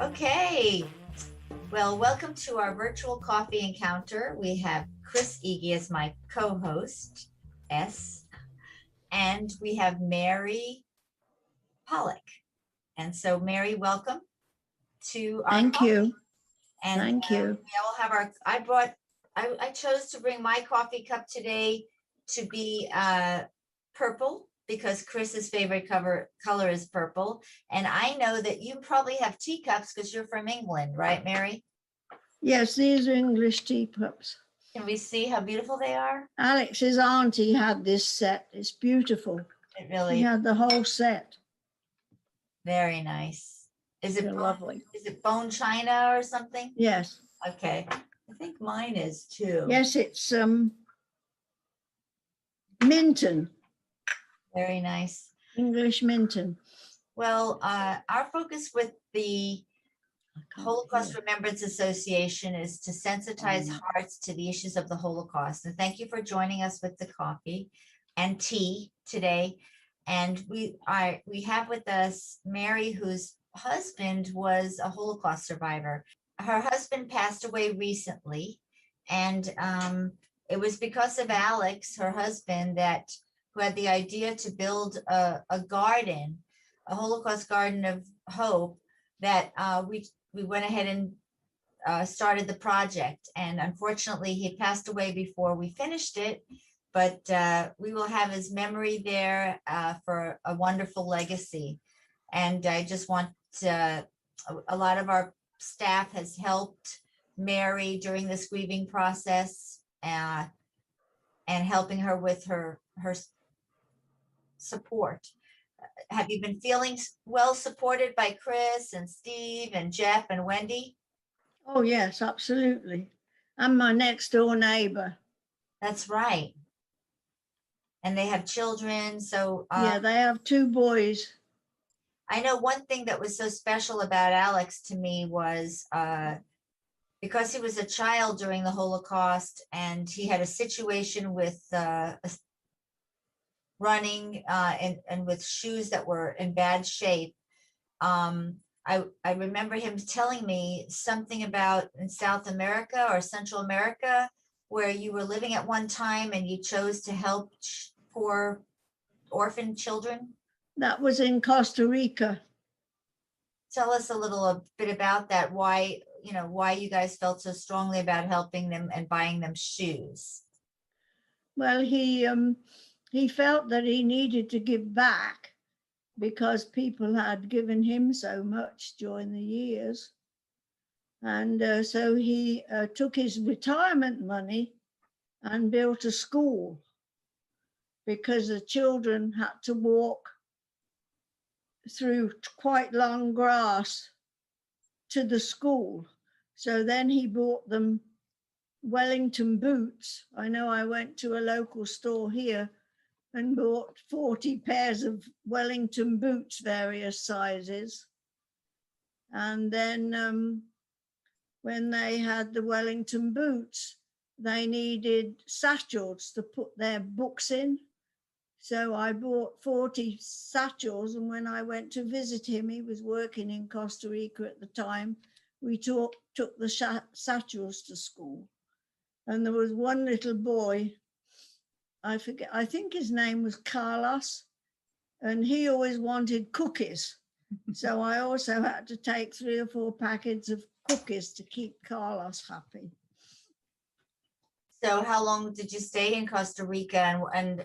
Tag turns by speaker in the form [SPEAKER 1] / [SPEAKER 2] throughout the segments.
[SPEAKER 1] Okay, well, welcome to our virtual coffee encounter. We have Chris Ege as my co-host, and we have Mary Pollak. And so, Mary, welcome to our
[SPEAKER 2] Thank
[SPEAKER 1] coffee.
[SPEAKER 2] you.
[SPEAKER 1] And
[SPEAKER 2] Thank you.
[SPEAKER 1] we all have I chose to bring my coffee cup today to be purple because Chris's favorite color is purple. And I know that you probably have teacups because you're from England, right, Mary?
[SPEAKER 2] Yes, these are English teacups.
[SPEAKER 1] Can we see how beautiful they are?
[SPEAKER 2] Alex's auntie had this set. It's beautiful.
[SPEAKER 1] It really
[SPEAKER 2] She had the whole set.
[SPEAKER 1] very nice. Is it
[SPEAKER 2] lovely?
[SPEAKER 1] Is it bone china or something?
[SPEAKER 2] Yes.
[SPEAKER 1] Okay. I think mine is too.
[SPEAKER 2] Yes, it's Minton.
[SPEAKER 1] Very nice.
[SPEAKER 2] English Minton.
[SPEAKER 1] Well, our focus with the Holocaust Remembrance Association is to sensitize hearts to the issues of the Holocaust. And thank you for joining us with the coffee and tea today. And we have with us Mary, whose husband was a Holocaust survivor. Her husband passed away recently, and it was because of Alex, her husband, who had the idea to build a garden, a Holocaust Garden of Hope, that we went ahead and started the project. And unfortunately, he passed away before we finished it, but we will have his memory there for a wonderful legacy. And I just want a lot of our staff has helped Mary during this grieving process and helping her with her support. Have you been feeling well supported by Chris and Steve and Jeff and Wendy?
[SPEAKER 2] Oh, yes, absolutely. I'm my next door neighbor.
[SPEAKER 1] That's right. And they have children. So
[SPEAKER 2] yeah, they have 2 boys.
[SPEAKER 1] I know one thing that was so special about Alex to me was because he was a child during the Holocaust and he had a situation with running and with shoes that were in bad shape. I remember him telling me something about in South America or Central America where you were living at one time and you chose to help poor orphan children.
[SPEAKER 2] That was in Costa Rica.
[SPEAKER 1] Tell us a bit about that. Why you guys felt so strongly about helping them and buying them shoes.
[SPEAKER 2] Well, he felt that he needed to give back because people had given him so much during the years. And so he took his retirement money and built a school because the children had to walk through quite long grass to the school. So then he bought them Wellington boots. I know I went to a local store here and bought 40 pairs of Wellington boots, various sizes. And then when they had the Wellington boots, they needed satchels to put their books in. So I bought 40 satchels, and when I went to visit him, he was working in Costa Rica at the time, we took the satchels to school. And there was one little boy, I forget, I think his name was Carlos, and he always wanted cookies. So I also had to take 3 or 4 packets of cookies to keep Carlos happy.
[SPEAKER 1] So how long did you stay in Costa Rica, and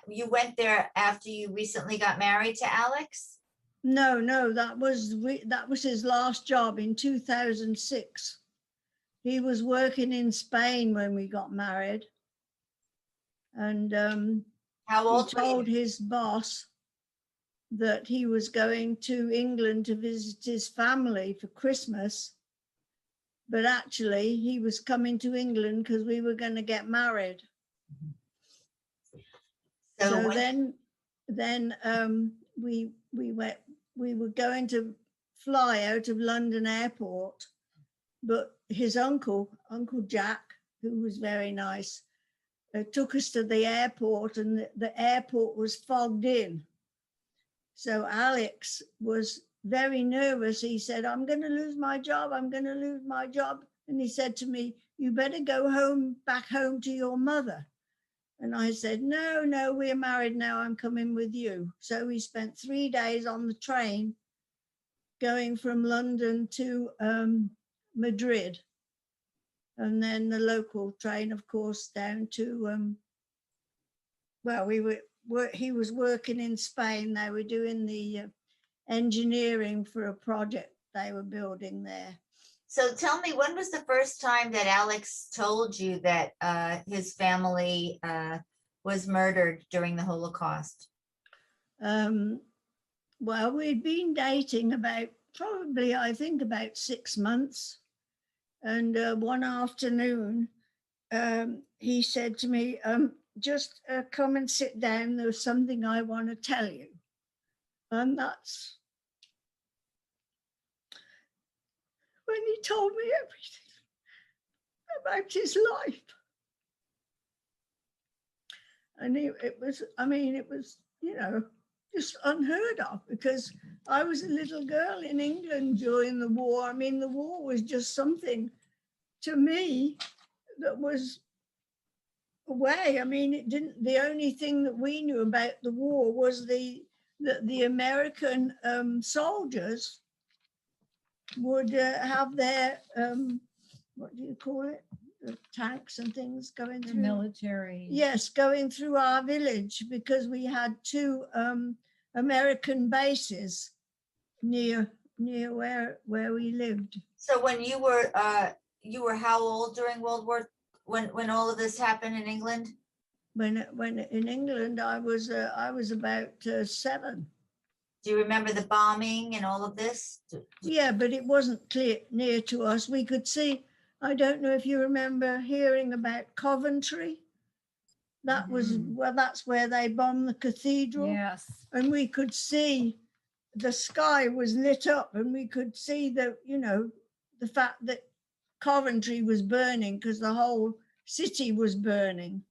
[SPEAKER 1] you went there after you recently got married to Alex?
[SPEAKER 2] No, that was his last job in 2006. He was working in Spain when we got married. And
[SPEAKER 1] how old
[SPEAKER 2] he told his boss that he was going to England to visit his family for Christmas. But actually, he was coming to England because we were going to get married. So then we were going to fly out of London Airport, but his Uncle Jack, who was very nice, took us to the airport, and the airport was fogged in. So Alex was very nervous. He said, I'm going to lose my job. I'm going to lose my job. And he said to me, you better go home, back home to your mother. And I said, no, no, we're married now. I'm coming with you. So we spent 3 days on the train going from London to Madrid. And then the local train, of course, down to, he was working in Spain. They were doing the engineering for a project they were building there.
[SPEAKER 1] So tell me, when was the first time that Alex told you that his family was murdered during the Holocaust?
[SPEAKER 2] Well, we'd been dating probably, I think, about 6 months. And one afternoon, he said to me, just come and sit down. There's something I want to tell you. And that's when he told me everything about his life. And it was, just unheard of, because I was a little girl in England during the war. I mean, the war was just something to me that was away. I mean, the only thing that we knew about the war was the American soldiers would have their, what do you call it? The tanks and things going through.
[SPEAKER 3] Military.
[SPEAKER 2] Yes, going through our village, because we had 2 American bases near where we lived.
[SPEAKER 1] So when you were how old during World War, when all of this happened in England?
[SPEAKER 2] When in England, I was about 7.
[SPEAKER 1] Do you remember the bombing and all of this?
[SPEAKER 2] Yeah, but it wasn't near to us. We could see. I don't know if you remember hearing about Coventry. That was, well, that's where they bombed the cathedral.
[SPEAKER 3] Yes.
[SPEAKER 2] And we could see the sky was lit up, and we could see the fact that Coventry was burning, because the whole city was burning.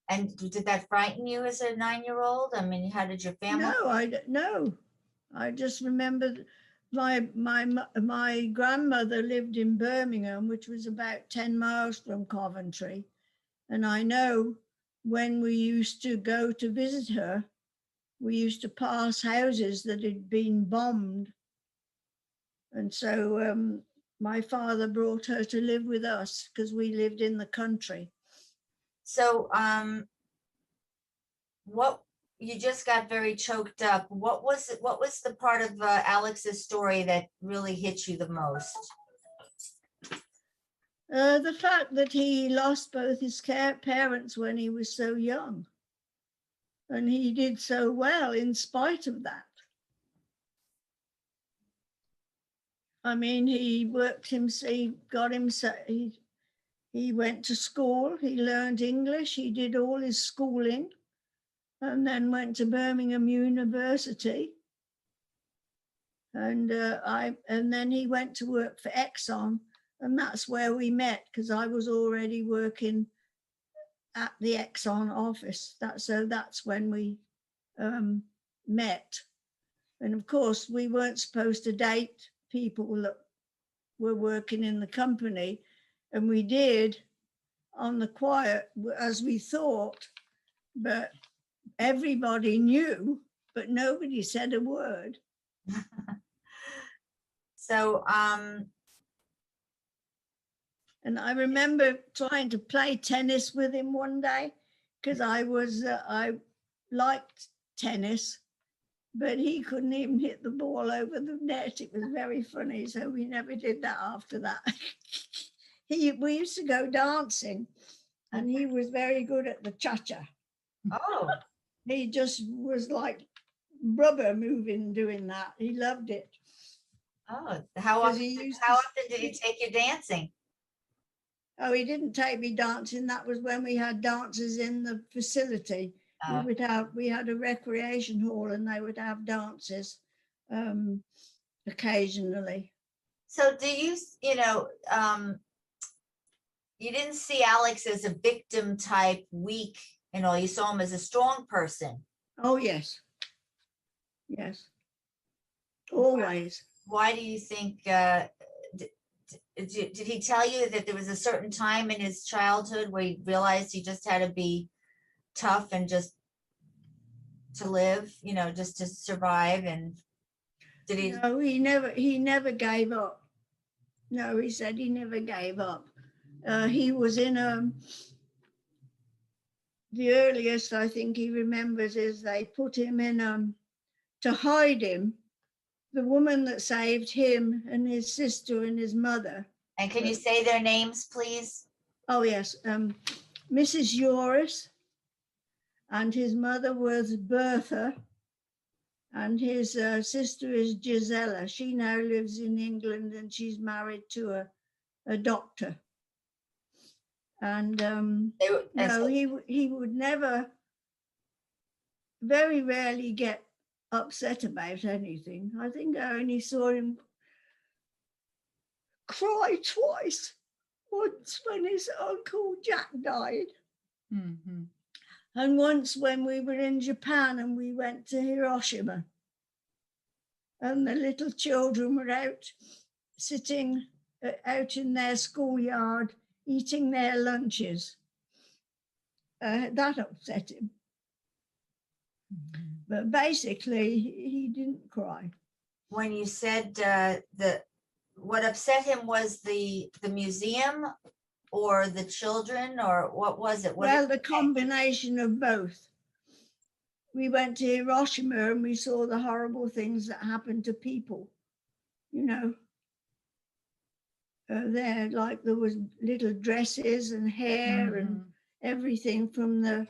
[SPEAKER 1] And did that frighten you as a 9-year-old? I mean, how did your family?
[SPEAKER 2] No. I just remembered my grandmother lived in Birmingham, which was about 10 miles from Coventry. And I know when we used to go to visit her, we used to pass houses that had been bombed. And so my father brought her to live with us, because we lived in the country.
[SPEAKER 1] So what, you just got very choked up. What was the part of Alex's story that really hit you the most?
[SPEAKER 2] The fact that he lost both his parents when he was so young. And he did so well in spite of that. I mean, he went to school, he learned English, he did all his schooling, and then went to Birmingham University. And then he went to work for Exxon, and that's where we met, because I was already working at the Exxon office. That's when we met. And of course, we weren't supposed to date people that were working in the company, and we did on the quiet, as we thought, but everybody knew, but nobody said a word.
[SPEAKER 1] So
[SPEAKER 2] and I remember trying to play tennis with him one day, because I liked tennis, but he couldn't even hit the ball over the net. It was very funny. So we never did that after that. We used to go dancing, and he was very good at the cha-cha.
[SPEAKER 1] oh,
[SPEAKER 2] He just was like rubber moving, doing that. He loved it.
[SPEAKER 1] how often did he take you dancing?
[SPEAKER 2] Oh, he didn't take me dancing. That was when we had dances in the facility. We had a recreation hall, and they would have dances occasionally.
[SPEAKER 1] So do you didn't see Alex as a victim type, weak, you saw him as a strong person.
[SPEAKER 2] Oh, yes. Yes. always.
[SPEAKER 1] Why do you think, did he tell you that there was a certain time in his childhood where he realized he just had to be tough and just to live, just to survive? And did he?
[SPEAKER 2] No, he never gave up. No, he said he never gave up. He was in the earliest I think he remembers is they put him in to hide him. The woman that saved him and his sister and his mother.
[SPEAKER 1] And can you say their names, please?
[SPEAKER 2] Oh yes, Mrs. Joris, and his mother was Bertha, and his sister is Gisela. She now lives in England and she's married to a doctor. And no, he would never, very rarely get upset about anything. I think I only saw him cry twice. Once when his uncle Jack died.
[SPEAKER 3] Mm-hmm.
[SPEAKER 2] And once when we were in Japan and we went to Hiroshima. And the little children were out sitting out in their schoolyard, eating their lunches. That upset him.
[SPEAKER 3] Mm-hmm.
[SPEAKER 2] But basically, he didn't cry.
[SPEAKER 1] When you said what upset him was the museum or the children, or what was it?
[SPEAKER 2] Well, the combination of both. We went to Hiroshima and we saw the horrible things that happened to people. There, like there was little dresses and hair and everything from the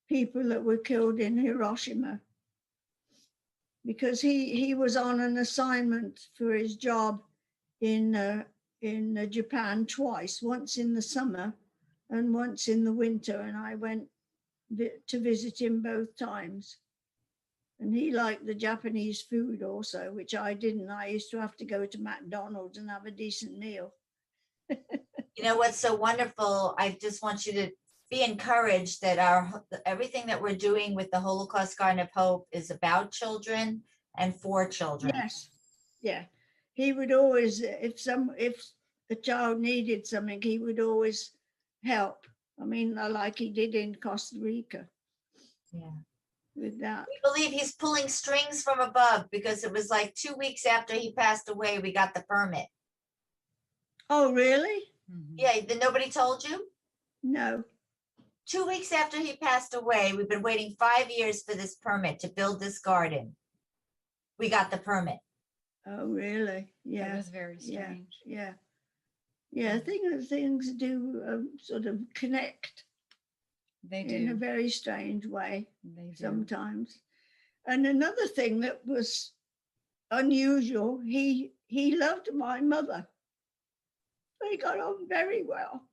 [SPEAKER 2] people that were killed in Hiroshima. Because he was on an assignment for his job in Japan twice, once in the summer and once in the winter, and I went to visit him both times. And he liked the Japanese food also, which I didn't. I used to have to go to McDonald's and have a decent meal.
[SPEAKER 1] You know what's so wonderful? I just want you to be encouraged that everything that we're doing with the Holocaust Garden of Hope is about children and for children.
[SPEAKER 2] Yes, yeah. He would always, if a child needed something, he would always help. I mean, like he did in Costa Rica.
[SPEAKER 1] Yeah.
[SPEAKER 2] With that.
[SPEAKER 1] We believe he's pulling strings from above, because it was like 2 weeks after he passed away, we got the permit.
[SPEAKER 2] Oh, really?
[SPEAKER 3] Mm-hmm.
[SPEAKER 1] Yeah, nobody told you?
[SPEAKER 2] No.
[SPEAKER 1] 2 weeks after he passed away, we've been waiting 5 years for this permit to build this garden. We got the permit.
[SPEAKER 2] Oh, really? Yeah.
[SPEAKER 3] That was very strange.
[SPEAKER 2] Yeah. Things do sort of connect.
[SPEAKER 3] They do.
[SPEAKER 2] In a very strange way.
[SPEAKER 3] They do.
[SPEAKER 2] Sometimes. And another thing that was unusual, he loved my mother. They got on very well.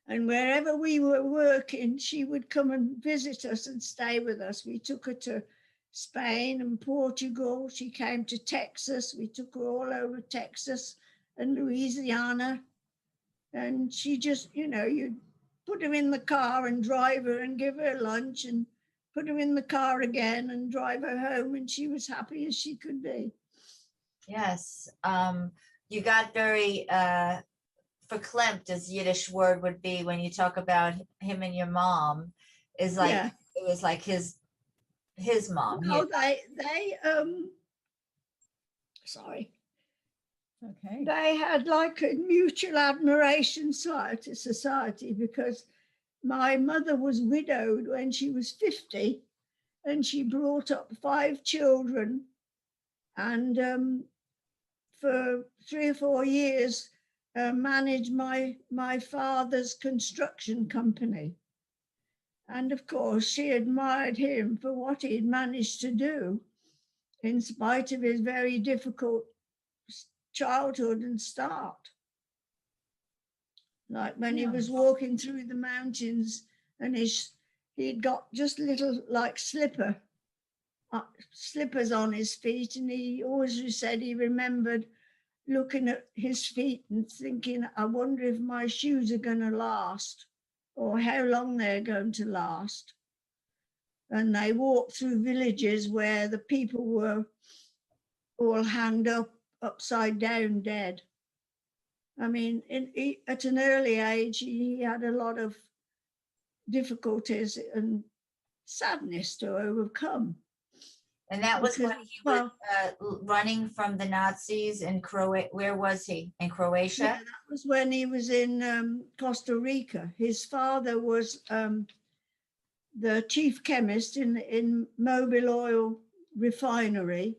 [SPEAKER 2] And wherever we were working, she would come and visit us and stay with us. We took her to Spain and Portugal. She came to Texas. We took her all over Texas and Louisiana. And she just, you'd put her in the car and drive her and give her lunch and put her in the car again and drive her home. And she was happy as she could be.
[SPEAKER 1] Yes. You got very verklempt, as Yiddish word would be, when you talk about him and your mom, is like,
[SPEAKER 2] Yeah.
[SPEAKER 1] It was like his mom.
[SPEAKER 2] No, they sorry.
[SPEAKER 3] Okay.
[SPEAKER 2] They had like a mutual admiration society, because my mother was widowed when she was 50 and she brought up 5 children, and for 3 or 4 years managed my father's construction company. And of course, she admired him for what he'd managed to do in spite of his very difficult childhood and start. Like when he was walking through the mountains and he'd got just little like slippers on his feet, and he always said he remembered looking at his feet and thinking, I wonder if my shoes are going to last, or how long they're going to last. And they walked through villages where the people were all hanged up, upside down, dead. I mean, at an early age, he had a lot of difficulties and sadness to overcome.
[SPEAKER 1] And that was
[SPEAKER 2] Because,
[SPEAKER 1] when he was
[SPEAKER 2] well,
[SPEAKER 1] running from the Nazis in Croatia. Where was he? In Croatia?
[SPEAKER 2] yeah, that was when he was in Costa Rica. His father was the chief chemist in Mobil Oil Refinery,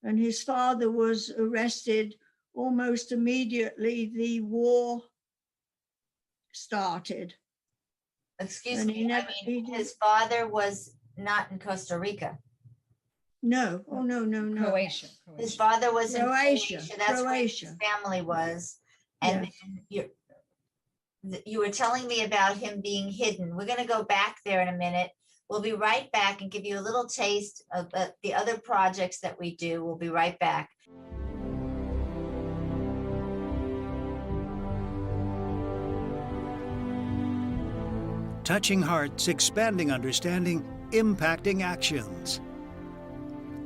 [SPEAKER 2] and his father was arrested almost immediately the war started.
[SPEAKER 1] Excuse
[SPEAKER 2] And
[SPEAKER 1] me, his father was not in Costa Rica.
[SPEAKER 2] No, oh no, no, no.
[SPEAKER 3] Croatia.
[SPEAKER 1] His father was in
[SPEAKER 2] Croatia,
[SPEAKER 1] Croatia. That's where his
[SPEAKER 2] Croatia.
[SPEAKER 1] family was. And
[SPEAKER 2] Yes.
[SPEAKER 1] then you were telling me about him being hidden. We're going to go back there in a minute. We'll be right back and give you a little taste of the other projects that we do. We'll be right back.
[SPEAKER 4] Touching hearts, expanding understanding, impacting actions.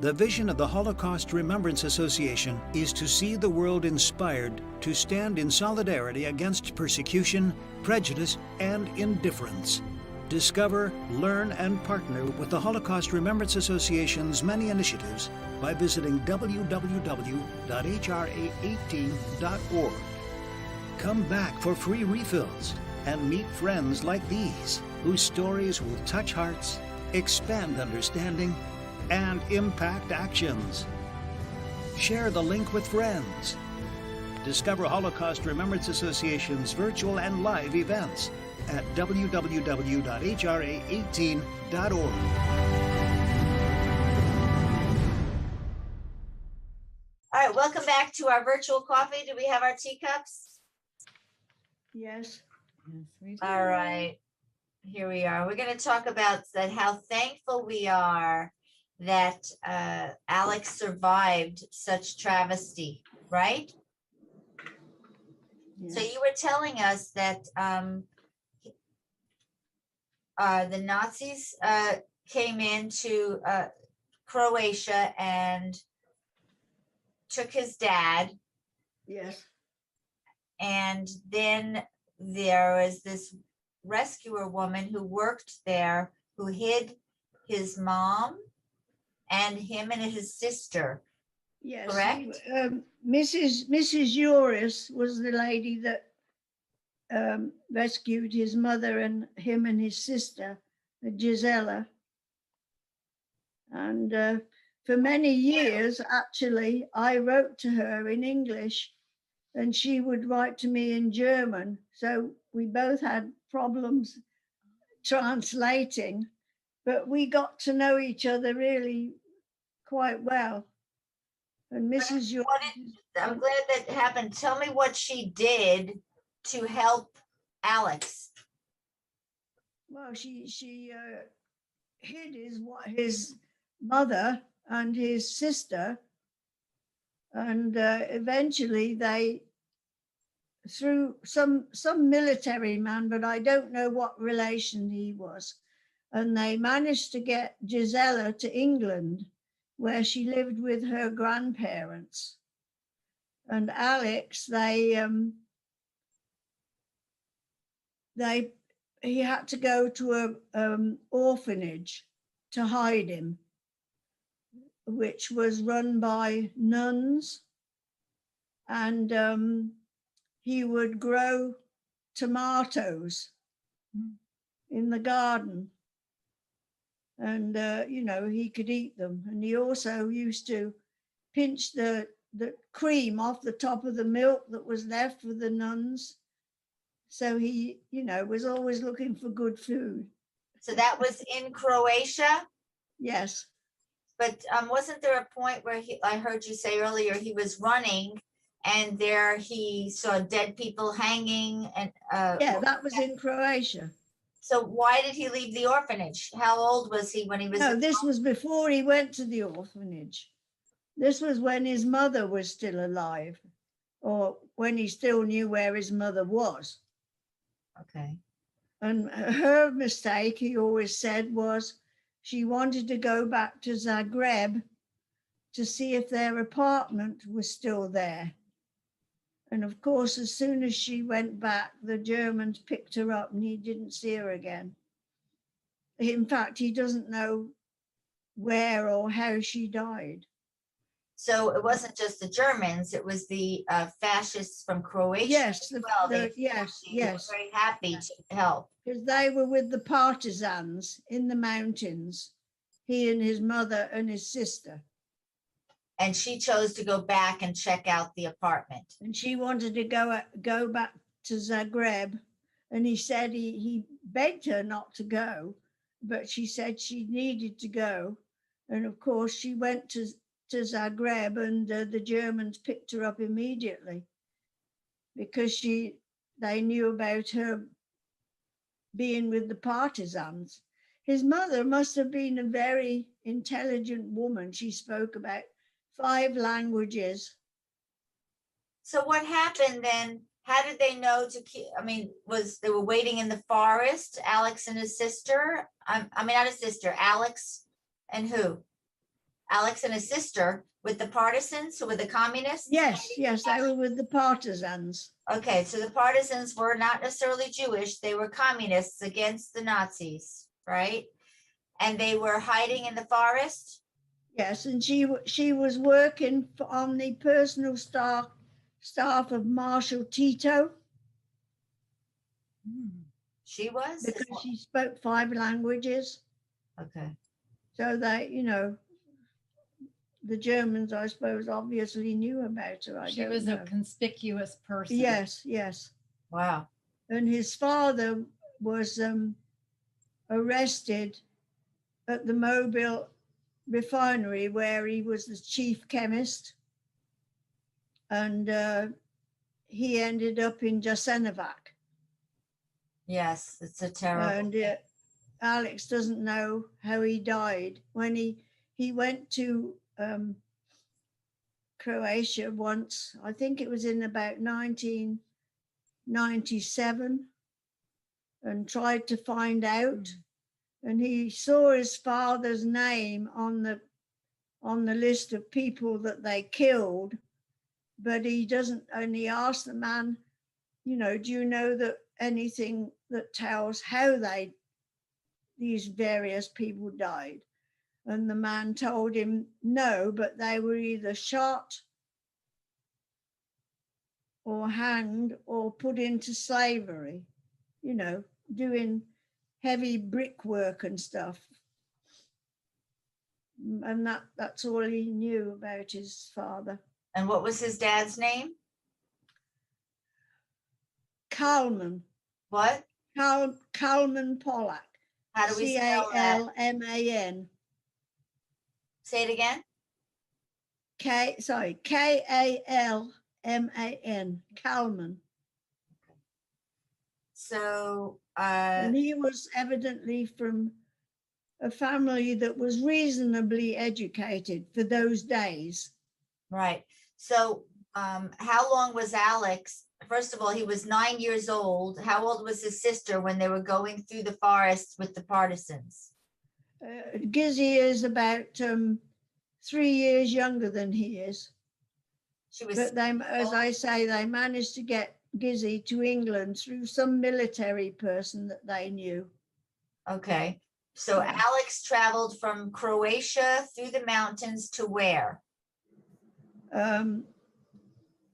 [SPEAKER 4] The vision of the Holocaust Remembrance Association is to see the world inspired to stand in solidarity against persecution, prejudice, and indifference. Discover, learn, and partner with the Holocaust Remembrance Association's many initiatives by visiting www.hra18.org. Come back for free refills and meet friends like these, whose stories will touch hearts, expand understanding, and impact actions. Share the link with friends. Discover Holocaust Remembrance Association's virtual and live events at www.hra18.org.
[SPEAKER 1] All right, welcome back to our virtual coffee. Do we have our teacups?
[SPEAKER 2] Yes.
[SPEAKER 3] Yes, we do.
[SPEAKER 1] All right, here we are. We're going to talk about that, how thankful we are that Alex survived such travesty, right?
[SPEAKER 2] Yes.
[SPEAKER 1] So you were telling us that the Nazis came into Croatia and took his dad,
[SPEAKER 2] Yes.
[SPEAKER 1] and then there was this rescuer woman who worked there who hid his mom and him and his sister.
[SPEAKER 2] Yes.
[SPEAKER 1] Correct?
[SPEAKER 2] Mrs. Uris was the lady that rescued his mother and him and his sister, Gisela. And for many years, actually, I wrote to her in English and she would write to me in German. So we both had problems translating, but we got to know each other really quite well. And Mrs. Uris,
[SPEAKER 1] I'm glad that happened. Tell me what she did to help Alex.
[SPEAKER 2] well, she hid his mother and his sister, and eventually they, through some military man, but I don't know what relation he was, and they managed to get Gisela to England, where she lived with her grandparents. And Alex, he had to go to a orphanage to hide him, which was run by nuns, and he would grow tomatoes in the garden, and he could eat them. And he also used to pinch the cream off the top of the milk that was left for the nuns. So he, was always looking for good food.
[SPEAKER 1] So that was in Croatia,
[SPEAKER 2] Yes.
[SPEAKER 1] but wasn't there a point where I heard you say earlier, he was running and there he saw dead people hanging and
[SPEAKER 2] Yeah, that was in Croatia.
[SPEAKER 1] So why did he leave the orphanage? How old was he when he was?
[SPEAKER 2] No, this was before he went to the orphanage. This was when his mother was still alive, or when he still knew where his mother was.
[SPEAKER 1] Okay.
[SPEAKER 2] And her mistake, he always said, was she wanted to go back to Zagreb to see if their apartment was still there. And of course, as soon as she went back, the Germans picked her up and he didn't see her again. In fact, he doesn't know where or how she died.
[SPEAKER 1] So it wasn't just the Germans, it was the fascists from Croatia.
[SPEAKER 2] Yes,
[SPEAKER 1] as well. They
[SPEAKER 2] yes,
[SPEAKER 1] were
[SPEAKER 2] yes.
[SPEAKER 1] very happy to help.
[SPEAKER 2] Because they were with the partisans in the mountains, he and his mother and his sister.
[SPEAKER 1] And she chose to go back and check out the apartment.
[SPEAKER 2] And she wanted to go back to Zagreb. And he said he begged her not to go, but she said she needed to go. And of course, she went to Zagreb, and the Germans picked her up immediately because they knew about her being with the partisans. His mother must have been a very intelligent woman. She spoke about 5 languages.
[SPEAKER 1] So what happened then? How did they know to keep, I mean, they were waiting in the forest, Alex and his sister? Not his sister, Alex and who? Alex and his sister with the partisans, who were the communists?
[SPEAKER 2] Yes, they were with the partisans.
[SPEAKER 1] Okay, so the partisans were not necessarily Jewish, they were communists against the Nazis, right? And they were hiding in the forest?
[SPEAKER 2] Yes, and she was working on the personal staff of Marshal Tito.
[SPEAKER 1] She was?
[SPEAKER 2] Because she spoke 5 languages.
[SPEAKER 1] Okay.
[SPEAKER 2] So they, the Germans, I suppose, obviously knew about her.
[SPEAKER 3] She was a conspicuous person.
[SPEAKER 2] Yes, yes.
[SPEAKER 1] Wow.
[SPEAKER 2] And his father was arrested at the Mobile refinery where he was the chief chemist. And he ended up in Jasenovac.
[SPEAKER 1] Yes, it's a terrible.
[SPEAKER 2] And Alex doesn't know how he died. When he went to Croatia once, I think it was in about 1997, and tried to find out. And he saw his father's name on the list of people that they killed, but he doesn't. And he asked the man, do you know that anything that tells how these various people died? And the man told him no, but they were either shot or hanged or put into slavery, doing heavy brickwork and stuff. And that's all he knew about his father.
[SPEAKER 1] And what was his dad's name?
[SPEAKER 2] Kalman.
[SPEAKER 1] What?
[SPEAKER 2] Kalman Pollak.
[SPEAKER 1] How do we spell that?
[SPEAKER 2] Kalman.
[SPEAKER 1] Say it again.
[SPEAKER 2] Kalman. Kalman.
[SPEAKER 1] So
[SPEAKER 2] and he was evidently from a family that was reasonably educated for those days.
[SPEAKER 1] right. So how long was Alex? First of all, he was 9 years old. How old was his sister when they were going through the forest with the partisans?
[SPEAKER 2] Gizzy is about 3 years younger than he is.
[SPEAKER 1] She was.
[SPEAKER 2] But they, as I say, they managed to get Gizzy to England through some military person that they knew.
[SPEAKER 1] Okay. So
[SPEAKER 2] Yeah.
[SPEAKER 1] Alex traveled from Croatia through the mountains to where?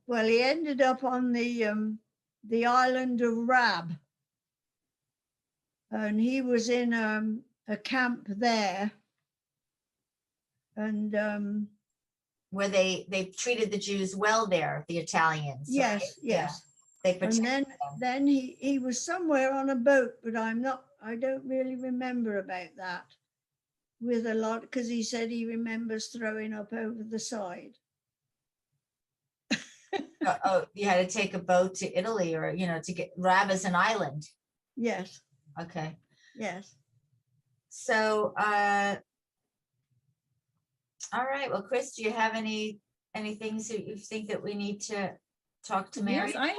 [SPEAKER 2] Well, he ended up on the island of Rab. And he was in a camp there. And
[SPEAKER 1] Where they treated the Jews well there, the Italians.
[SPEAKER 2] yes,
[SPEAKER 1] right?
[SPEAKER 2] yes.
[SPEAKER 1] They protected
[SPEAKER 2] And
[SPEAKER 1] them.
[SPEAKER 2] then he was somewhere on a boat, but I don't really remember about that with a lot, because he said he remembers throwing up over the side.
[SPEAKER 1] You had to take a boat to Italy, or to get Rab as an island.
[SPEAKER 2] Yes,
[SPEAKER 1] Okay.
[SPEAKER 2] yes.
[SPEAKER 1] So all right. Well, Chris, do you have any things that you think that we need to talk to Mary?
[SPEAKER 3] Yes,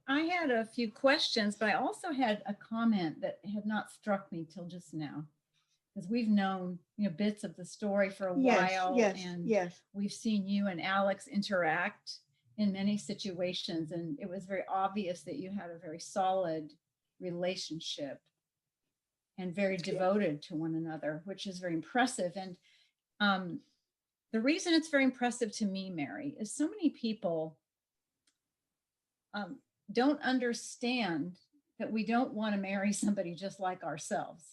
[SPEAKER 3] I had a few questions, but I also had a comment that had not struck me till just now. because we've known, bits of the story for a
[SPEAKER 2] Yes,
[SPEAKER 3] while,
[SPEAKER 2] yes,
[SPEAKER 3] and
[SPEAKER 2] yes.
[SPEAKER 3] we've seen you and Alex interact in many situations, and it was very obvious that you had a very solid relationship and very devoted to one another, which is very impressive. And the reason it's very impressive to me, Mary, is so many people don't understand that we don't want to marry somebody just like ourselves.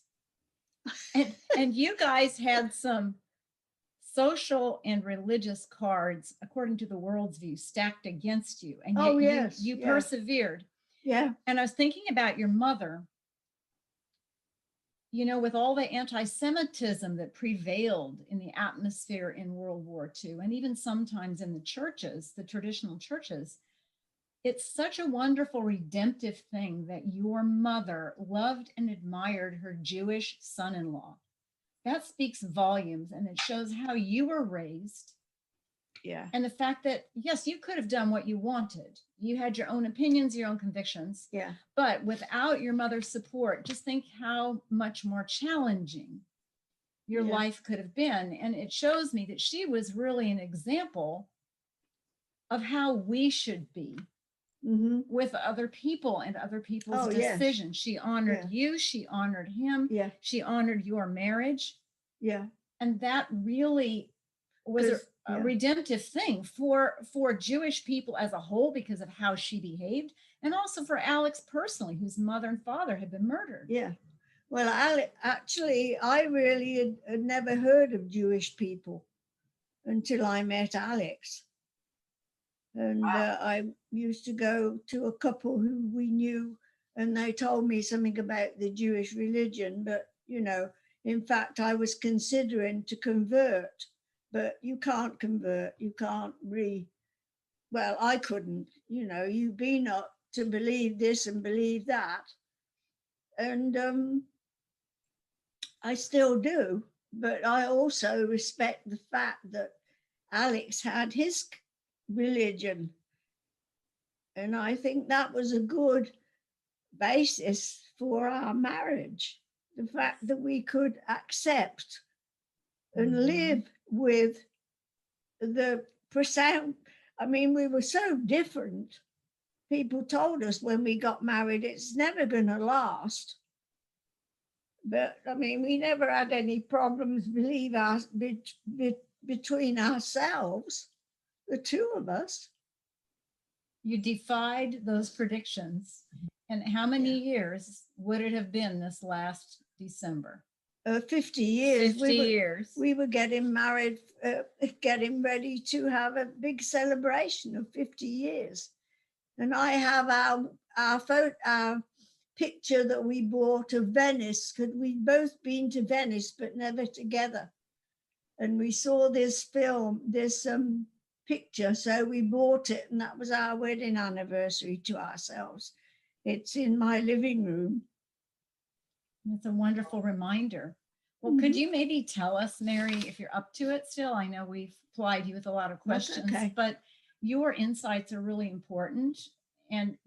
[SPEAKER 3] And you guys had some social and religious cards, according to the world's view, stacked against you. And yet
[SPEAKER 2] Yes,
[SPEAKER 3] you
[SPEAKER 2] yeah.
[SPEAKER 3] persevered.
[SPEAKER 2] Yeah.
[SPEAKER 3] And I was thinking about your mother, with all the anti-Semitism that prevailed in the atmosphere in World War II, and even sometimes in the churches, the traditional churches, it's such a wonderful redemptive thing that your mother loved and admired her Jewish son-in-law. That speaks volumes, and it shows how you were raised.
[SPEAKER 2] Yeah.
[SPEAKER 3] And the fact that, yes, you could have done what you wanted. You had your own opinions, your own convictions.
[SPEAKER 2] Yeah.
[SPEAKER 3] But without your mother's support, just think how much more challenging your life could have been. And it shows me that she was really an example of how we should be with other people and other people's decisions. She honored you. She honored him.
[SPEAKER 2] Yeah.
[SPEAKER 3] She honored your marriage.
[SPEAKER 2] Yeah.
[SPEAKER 3] And that really was a redemptive thing for Jewish people as a whole, because of how she behaved, and also for Alex personally, whose mother and father had been murdered.
[SPEAKER 2] Yeah. Well, actually, I really had never heard of Jewish people until I met Alex. And I used to go to a couple who we knew, and they told me something about the Jewish religion. But, in fact, I was considering to convert, but you can't convert. You can't well, I couldn't, you be not to believe this and believe that. And I still do, but I also respect the fact that Alex had his religion. And I think that was a good basis for our marriage. The fact that we could accept and live with the profound, we were so different. People told us when we got married, it's never going to last. But we never had any problems, between ourselves, the two of us.
[SPEAKER 3] You defied those predictions. And how many years would it have been this last December?
[SPEAKER 2] 50 years.
[SPEAKER 3] 50 years.
[SPEAKER 2] We were getting married, getting ready to have a big celebration of 50 years. And I have our picture that we bought of Venice, because we'd both been to Venice, but never together. And we saw this film, this picture, so we bought it, and that was our wedding anniversary to ourselves. It's in my living room.
[SPEAKER 3] It's a wonderful reminder. Well, could you maybe tell us, Mary, if you're up to it still? I know we've plied you with a lot of questions, but your insights are really important. And,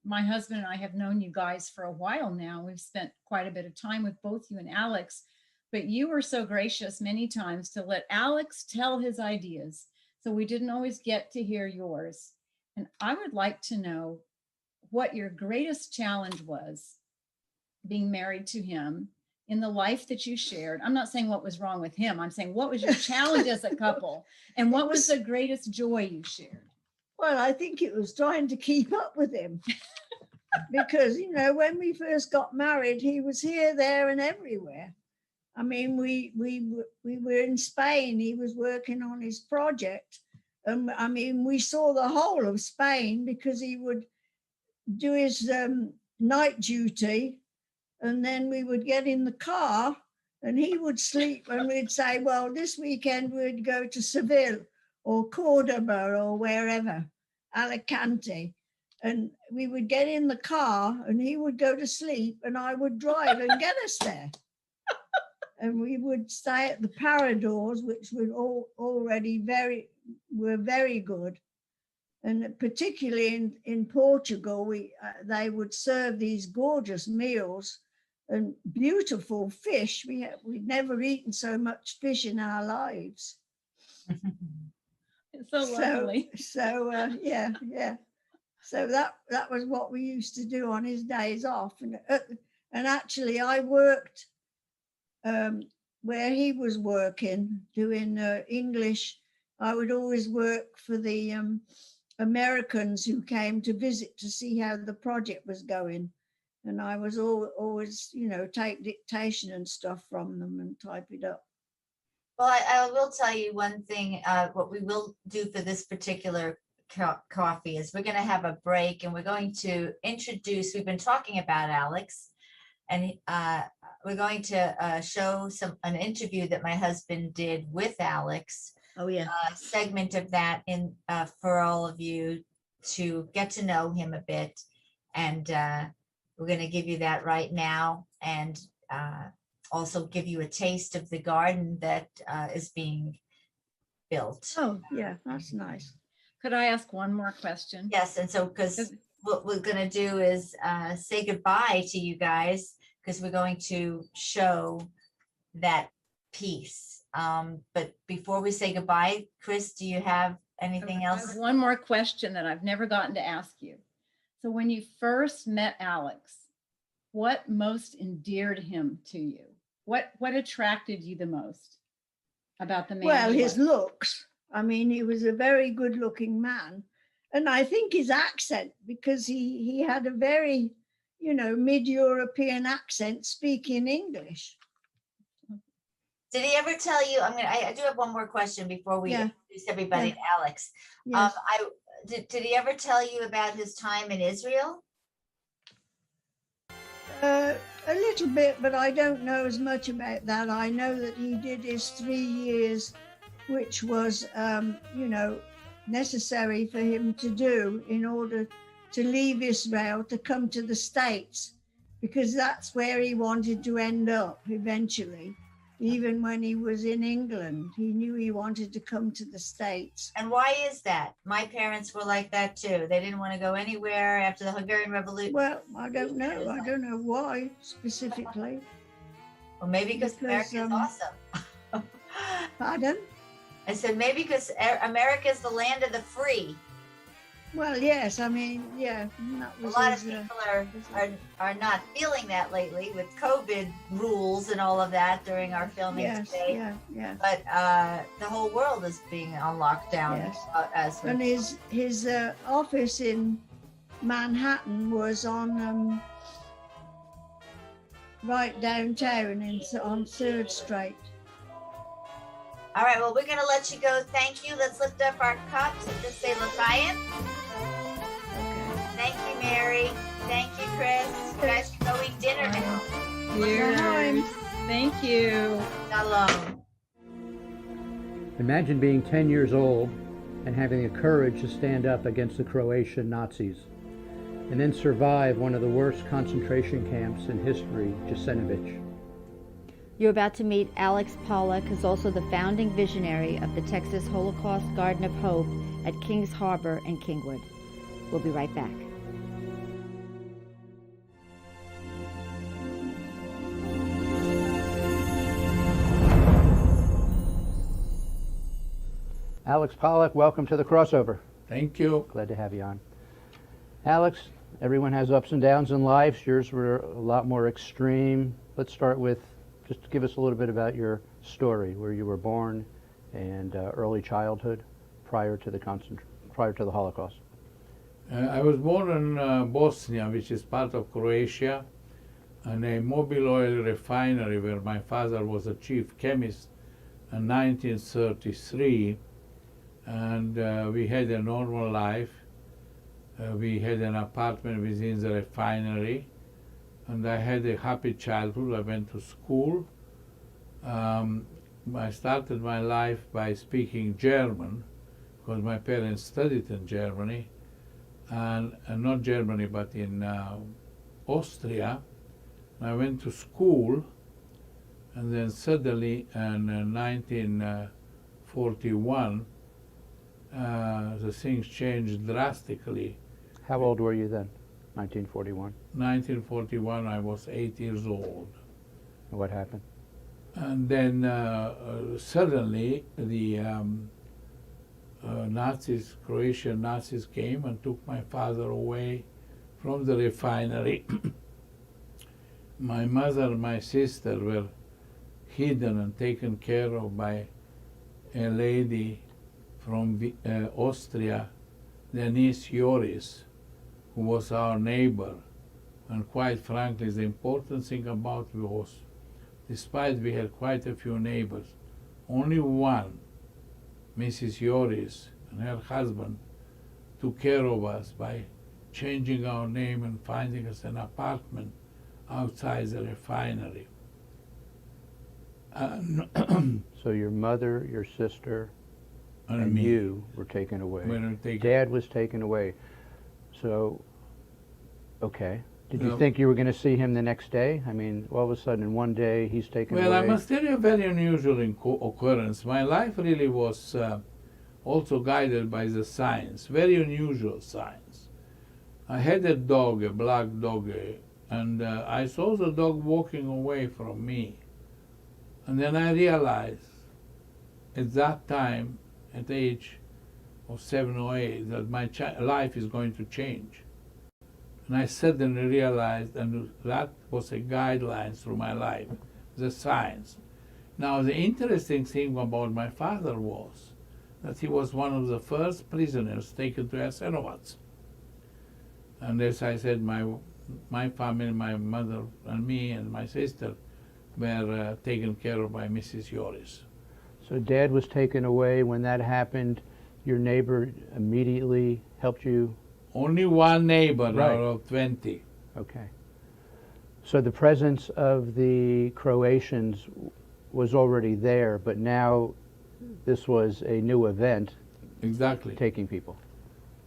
[SPEAKER 3] my husband and I have known you guys for a while now. We've spent quite a bit of time with both you and Alex, but you were so gracious many times to let Alex tell his ideas. So we didn't always get to hear yours. And I would like to know what your greatest challenge was being married to him in the life that you shared. I'm not saying what was wrong with him. I'm saying, what was your challenge as a couple? And what was the greatest joy you shared?
[SPEAKER 2] Well, I think it was trying to keep up with him. Because, when we first got married, he was here, there, and everywhere. We were in Spain. He was working on his project. We saw the whole of Spain, because he would do his night duty, and then we would get in the car and he would sleep, and we'd say, well, this weekend we'd go to Seville or Cordoba or wherever, Alicante. And we would get in the car and he would go to sleep and I would drive and get us there. And we would stay at the Paradors, which were already were very good. And particularly in Portugal, they would serve these gorgeous meals. and beautiful fish. We'd never eaten so much fish in our lives.
[SPEAKER 3] It's so lovely.
[SPEAKER 2] Yeah. So that was what we used to do on his days off. And actually, I worked where he was working, doing English. I would always work for the Americans who came to visit to see how the project was going. And I was always, take dictation and stuff from them and type it up.
[SPEAKER 1] Well, I will tell you one thing, what we will do for this particular coffee is we're going to have a break and we're going to introduce, we've been talking about Alex, and we're going to show an interview that my husband did with Alex.
[SPEAKER 2] Oh, yeah.
[SPEAKER 1] A segment of that in for all of you to get to know him a bit. And we're going to give you that right now, and also give you a taste of the garden that is being built.
[SPEAKER 2] Oh, yeah, that's nice.
[SPEAKER 3] Could I ask one more question?
[SPEAKER 1] Yes, and so because what we're going to do is say goodbye to you guys, because we're going to show that piece. But before we say goodbye, Chris, do you have anything
[SPEAKER 3] I
[SPEAKER 1] else?
[SPEAKER 3] have one more question that I've never gotten to ask you. So when you first met Alex, what most endeared him to you? What attracted you the most about the man?
[SPEAKER 2] Well,
[SPEAKER 3] he
[SPEAKER 2] his
[SPEAKER 3] was?
[SPEAKER 2] looks. I mean, he was a very good looking man. And I think his accent, because he had a very, mid-European accent speaking English.
[SPEAKER 1] Did he ever tell you? I do have one more question before we introduce everybody to Alex.
[SPEAKER 2] Yes.
[SPEAKER 1] Did he ever tell you about his time in Israel?
[SPEAKER 2] A little bit, but I don't know as much about that. I know that he did his 3 years, which was, necessary for him to do in order to leave Israel to come to the States, because that's where he wanted to end up eventually. Even when he was in England, he knew he wanted to come to the States.
[SPEAKER 1] And why is that? My parents were like that too. They didn't want to go anywhere after the Hungarian Revolution.
[SPEAKER 2] Well, I don't know. I don't know why specifically.
[SPEAKER 1] Well, maybe because America is awesome.
[SPEAKER 2] Pardon?
[SPEAKER 1] I said maybe because America is the land of the free.
[SPEAKER 2] Well, yes. I mean, yeah.
[SPEAKER 1] A lot of people are not feeling that lately with COVID rules and all of that during our filming today.
[SPEAKER 2] Yeah.
[SPEAKER 1] But the whole world is being on lockdown.
[SPEAKER 2] Yes. And his office in Manhattan was on right downtown on 3rd Street.
[SPEAKER 1] All right, well, we're going to let you go. Thank you. Let's lift up our cups and just say L'chaim. Thank you, Mary. Thank you, Chris. You guys can go eat dinner now.
[SPEAKER 3] Cheers. Thank you.
[SPEAKER 1] Shalom.
[SPEAKER 5] Imagine being 10 years old and having the courage to stand up against the Croatian Nazis, and then survive one of the worst concentration camps in history, Jasenovac.
[SPEAKER 6] You're about to meet Alex Pollak, who's also the founding visionary of the Texas Holocaust Garden of Hope at Kings Harbor and Kingwood. We'll be right back.
[SPEAKER 5] Alex Pollak, welcome to the crossover.
[SPEAKER 7] Thank you.
[SPEAKER 5] Glad to have you on. Alex, everyone has ups and downs in life. Yours were a lot more extreme. Let's start with, just give us a little bit about your story, where you were born and early childhood prior to the Holocaust.
[SPEAKER 7] I was born in Bosnia, which is part of Croatia, in a mobile oil refinery where my father was a chief chemist in 1933. And we had a normal life. We had an apartment within the refinery, and I had a happy childhood. I went to school. I started my life by speaking German, because my parents studied in Germany, and not Germany, but in Austria. I went to school, and then suddenly in 1941, the things changed drastically.
[SPEAKER 5] How old were you then? 1941.
[SPEAKER 7] 1941, I was 8 years old.
[SPEAKER 5] And what happened?
[SPEAKER 7] And then suddenly the Nazis, Croatian Nazis came and took my father away from the refinery. My mother and my sister were hidden and taken care of by a lady from Austria, Denise Joris, who was our neighbor. And quite frankly, the important thing about it was, despite we had quite a few neighbors, only one, Mrs. Joris, and her husband, took care of us by changing our name and finding us an apartment outside the refinery.
[SPEAKER 5] So your mother, your sister, and
[SPEAKER 7] me
[SPEAKER 5] you were taken away.
[SPEAKER 7] were taken.
[SPEAKER 5] Dad was taken away. So, okay. Did you
[SPEAKER 7] No.
[SPEAKER 5] think you were going to see him the next day? I mean, all of a sudden, in one day, he's taken
[SPEAKER 7] Well,
[SPEAKER 5] away.
[SPEAKER 7] I must tell you a very unusual occurrence. My life really was also guided by the science, very unusual science. I had a dog, a black dog, and I saw the dog walking away from me. And then I realized at that time, at the age of 7 or 8, that my life is going to change. And I suddenly realized, and that was a guideline through my life, the science. Now, the interesting thing about my father was that he was one of the first prisoners taken to Jasenovac. And as I said, my family, my mother and me and my sister were taken care of by Mrs. Joris.
[SPEAKER 5] So Dad was taken away. When that happened, your neighbor immediately helped you?
[SPEAKER 7] Only one neighbor
[SPEAKER 5] Right.
[SPEAKER 7] out of 20.
[SPEAKER 5] Okay. So the presence of the Croatians was already there, but now this was a new event,
[SPEAKER 7] Exactly.
[SPEAKER 5] taking people.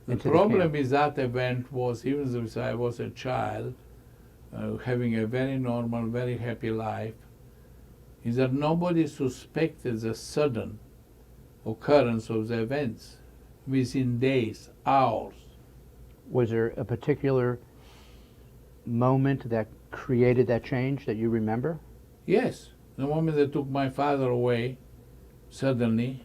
[SPEAKER 7] The
[SPEAKER 5] into
[SPEAKER 7] problem
[SPEAKER 5] camp.
[SPEAKER 7] with that event was, even though I was a child, having a very normal, very happy life, is that nobody suspected the sudden occurrence of the events within days, hours.
[SPEAKER 5] Was there a particular moment that created that change that you remember?
[SPEAKER 7] Yes, the moment they took my father away, suddenly.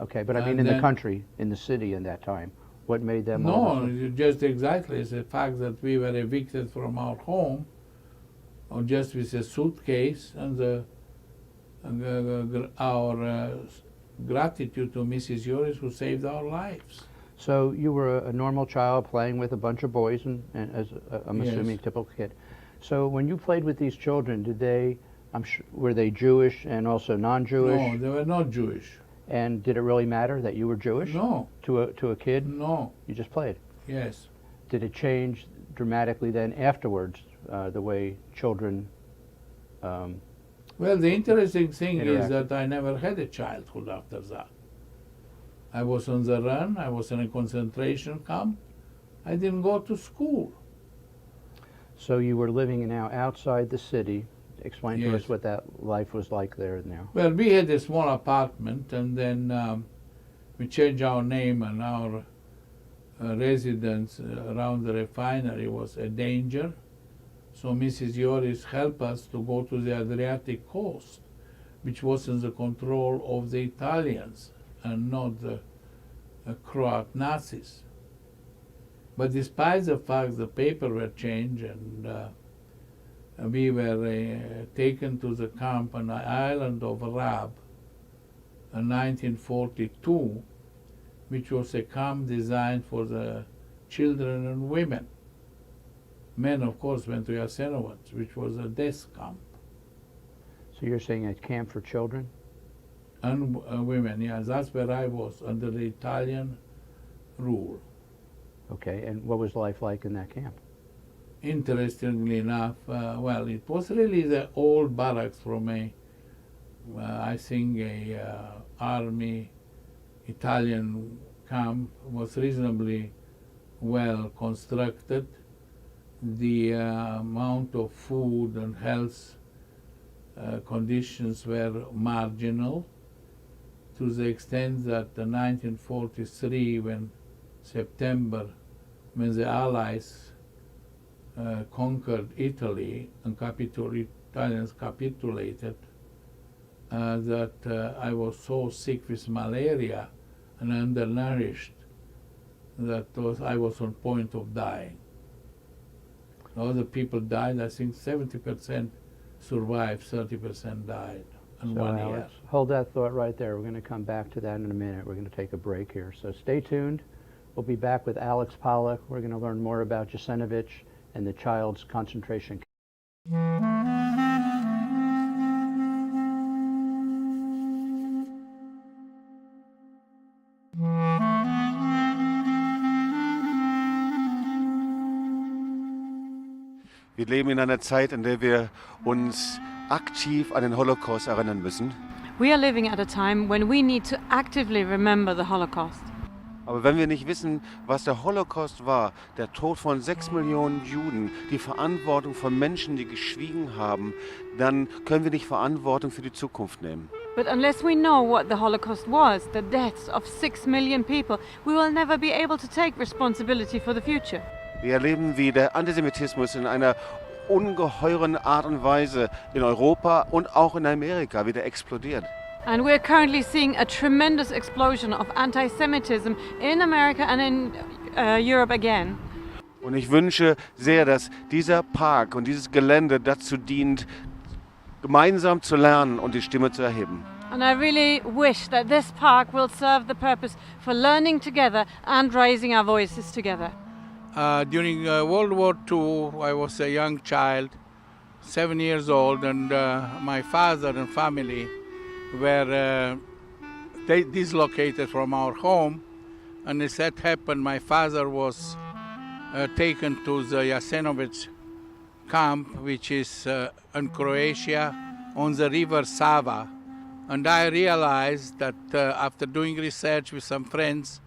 [SPEAKER 5] Okay, but I mean
[SPEAKER 7] And
[SPEAKER 5] in the
[SPEAKER 7] then-
[SPEAKER 5] country, in the city in that time, what made them all of a
[SPEAKER 7] No,
[SPEAKER 5] sudden-
[SPEAKER 7] just exactly. It's the fact that we were evicted from our home, or just with a suitcase, and our gratitude to Mrs. Joris who saved our lives.
[SPEAKER 5] So you were a normal child playing with a bunch of boys, and as I'm
[SPEAKER 7] Yes.
[SPEAKER 5] assuming typical kid. So when you played with these children, did they? Were they Jewish and also non-Jewish?
[SPEAKER 7] No, they were not Jewish.
[SPEAKER 5] And did it really matter that you were Jewish
[SPEAKER 7] No,
[SPEAKER 5] to a kid?
[SPEAKER 7] no,
[SPEAKER 5] You just played.
[SPEAKER 7] yes.
[SPEAKER 5] Did it change dramatically then afterwards, the way children?
[SPEAKER 7] Well, the interesting thing is
[SPEAKER 5] Interact.
[SPEAKER 7] that I never had a childhood after that. I was on the run, I was in a concentration camp, I didn't go to school.
[SPEAKER 5] So you were living now outside the city. Explain to us
[SPEAKER 7] Yes.
[SPEAKER 5] what that life was like there now.
[SPEAKER 7] Well, we had a small apartment, and then we changed our name, and our residence around the refinery was a danger. So Mrs. Joris helped us to go to the Adriatic coast, which was in the control of the Italians and not the Croat Nazis. But despite the fact the paper were changed and we were taken to the camp on the island of Rab in 1942, which was a camp designed for the children and women. Men, of course, went to Jasenovac, which was a death camp.
[SPEAKER 5] So you're saying a camp for children?
[SPEAKER 7] And women, yeah, that's where I was, under the Italian rule.
[SPEAKER 5] Okay, and what was life like in that camp?
[SPEAKER 7] Interestingly enough, well, it was really the old barracks from I think a army Italian camp. Was reasonably well constructed. The amount of food and health conditions were marginal, to the extent that in 1943, when the Allies conquered Italy and Italians capitulated, that I was so sick with malaria and undernourished that I was on point of dying. Other people died. I think 70% survived, 30% died in
[SPEAKER 5] So
[SPEAKER 7] 1 year.
[SPEAKER 5] Alex, hold that thought right there. We're going to come back to that in a minute. We're going to take a break here. So stay tuned. We'll be back with Alex Pollak. We're going to learn more about Jasenovich and the child's concentration camp.
[SPEAKER 8] Wir leben in einer Zeit, in der wir uns aktiv an den Holocaust erinnern müssen.
[SPEAKER 9] We are living at a time when we need to actively remember the Holocaust.
[SPEAKER 8] Aber wenn wir nicht wissen, was der Holocaust war, der Tod von 6 Millionen Juden, die Verantwortung von Menschen, die geschwiegen haben, dann können wir nicht Verantwortung für die Zukunft nehmen.
[SPEAKER 9] But unless we know what the Holocaust was, the deaths of 6 million people, we will never be able to take responsibility for the future.
[SPEAKER 8] Wir erleben, wie der Antisemitismus in einer ungeheuren Art und Weise in Europa und auch in Amerika wieder explodiert.
[SPEAKER 9] And we're currently seeing a tremendous explosion of anti-Semitism in America and in Europe again.
[SPEAKER 8] Und ich wünsche sehr, dass dieser Park und dieses Gelände dazu dient, gemeinsam zu lernen und die Stimme zu erheben.
[SPEAKER 9] And I really wish that this park will serve the purpose for learning together and raising our voices together.
[SPEAKER 7] During World War II, I was a young child, 7 years old, and my father and family were dislocated from our home. And as that happened, my father was taken to the Jasenovich camp, which is in Croatia, on the river Sava. And I realized that after doing research with some friends,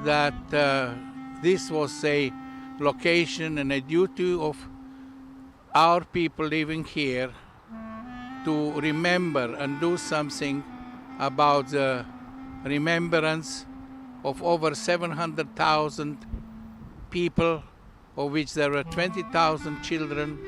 [SPEAKER 7] that this was a location and a duty of our people living here to remember and do something about the remembrance of over 700,000 people, of which there were 20,000 children.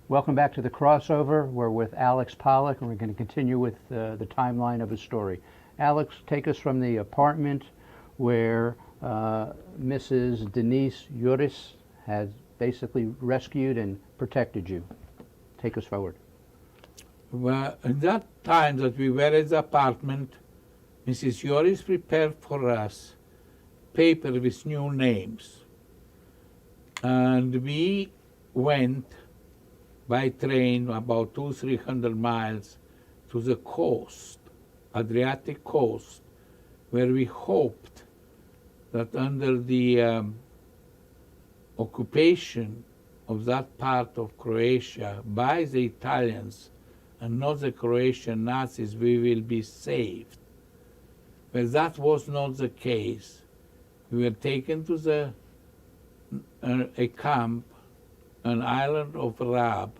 [SPEAKER 5] Welcome back to the crossover. We're with Alex Pollak, and we're going to continue with the timeline of his story. Alex, take us from the apartment where Mrs. Denise Juris has basically rescued and protected you. Take us forward.
[SPEAKER 7] Well, at that time that we were at the apartment, Mrs. Juris prepared for us paper with new names. And we went by train about 200-300 miles to the coast, Adriatic coast, where we hoped that under the occupation of that part of Croatia by the Italians and not the Croatian Nazis, we will be saved. But that was not the case. We were taken to a camp, an island of Rab,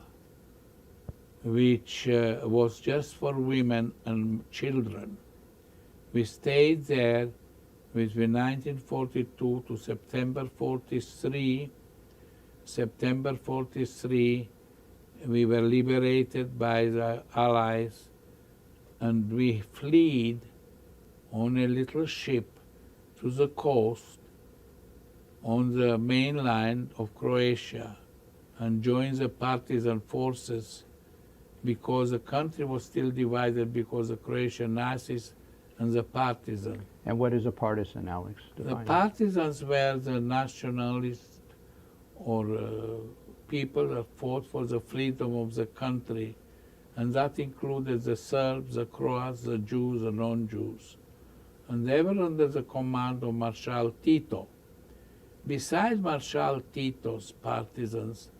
[SPEAKER 7] which was just for women and children. We stayed there between 1942 to September 43. September 43, we were liberated by the Allies, and we fled on a little ship to the coast, on the main line of Croatia and joined the partisan forces because the country was still divided because the Croatian Nazis and the partisans.
[SPEAKER 5] And what is a partisan, Alex?
[SPEAKER 7] The
[SPEAKER 5] Define it.
[SPEAKER 7] partisans were the nationalists or people that fought for the freedom of the country, and that included the Serbs, the Croats, the Jews, the non-Jews. And they were under the command of Marshal Tito. Besides Marshal Tito's partisans,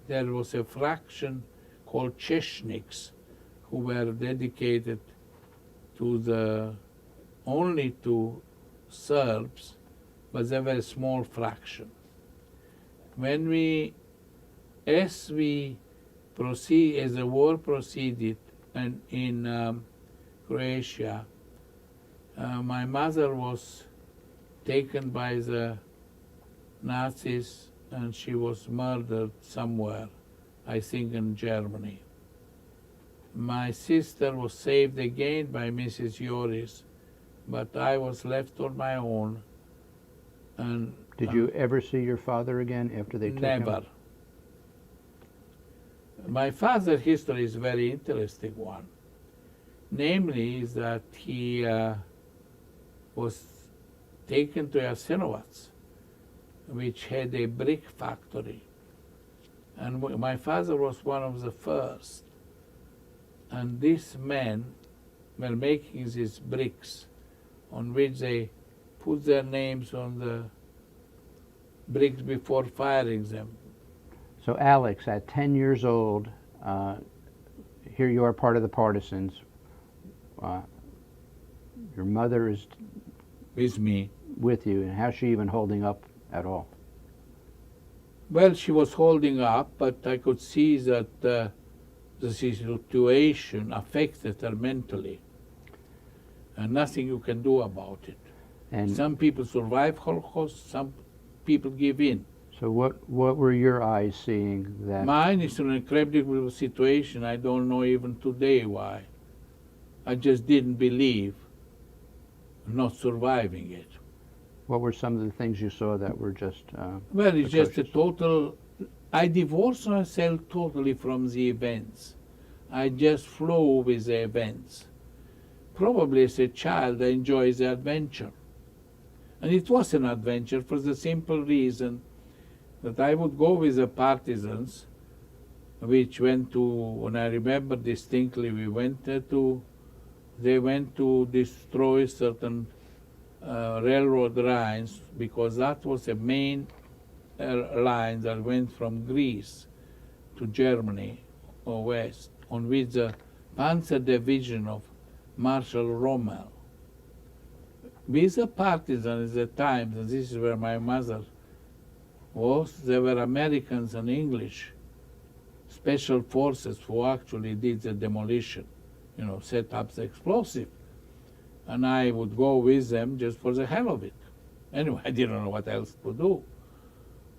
[SPEAKER 7] there was a fraction called Chechniks, who were dedicated to only to Serbs, but they were a small fraction. As the war proceeded in Croatia, my mother was taken by the Nazis and she was murdered somewhere, I think in Germany. My sister was saved again by Mrs. Joris, but I was left on my own. And
[SPEAKER 5] Did you ever see your father again after they took him?
[SPEAKER 7] never. My father's history is a very interesting one. Namely, is that he was taken to Jasenovac, which had a brick factory. And my father was one of the first. And these men were making these bricks on which they put their names on the bricks before firing them.
[SPEAKER 5] So Alex, at 10 years old, here you are part of the partisans. Your mother is
[SPEAKER 7] With me.
[SPEAKER 5] with you, and how's she even holding up at all?
[SPEAKER 7] Well, she was holding up, but I could see that the situation affected her mentally. And nothing you can do about it.
[SPEAKER 5] And
[SPEAKER 7] Some people survive Holocaust, some people give in.
[SPEAKER 5] so what were your eyes seeing that?
[SPEAKER 7] Mine is an incredible situation. I don't know even today why. I just didn't believe not surviving it.
[SPEAKER 5] What were some of the things you saw that were just
[SPEAKER 7] Well, it's just a
[SPEAKER 5] atrocious?
[SPEAKER 7] total. I divorced myself totally from the events. I just flow with the events. Probably as a child, I enjoyed the adventure. And it was an adventure for the simple reason that I would go with the partisans, which went to, and I remember distinctly, they went to destroy certain railroad lines, because that was the main line that went from Greece to Germany or west, on which the Panzer Division of Marshal Rommel. With the partisans at the time, and this is where my mother was, there were Americans and English special forces who actually did the demolition, set up the explosive. And I would go with them just for the hell of it. Anyway, I didn't know what else to do.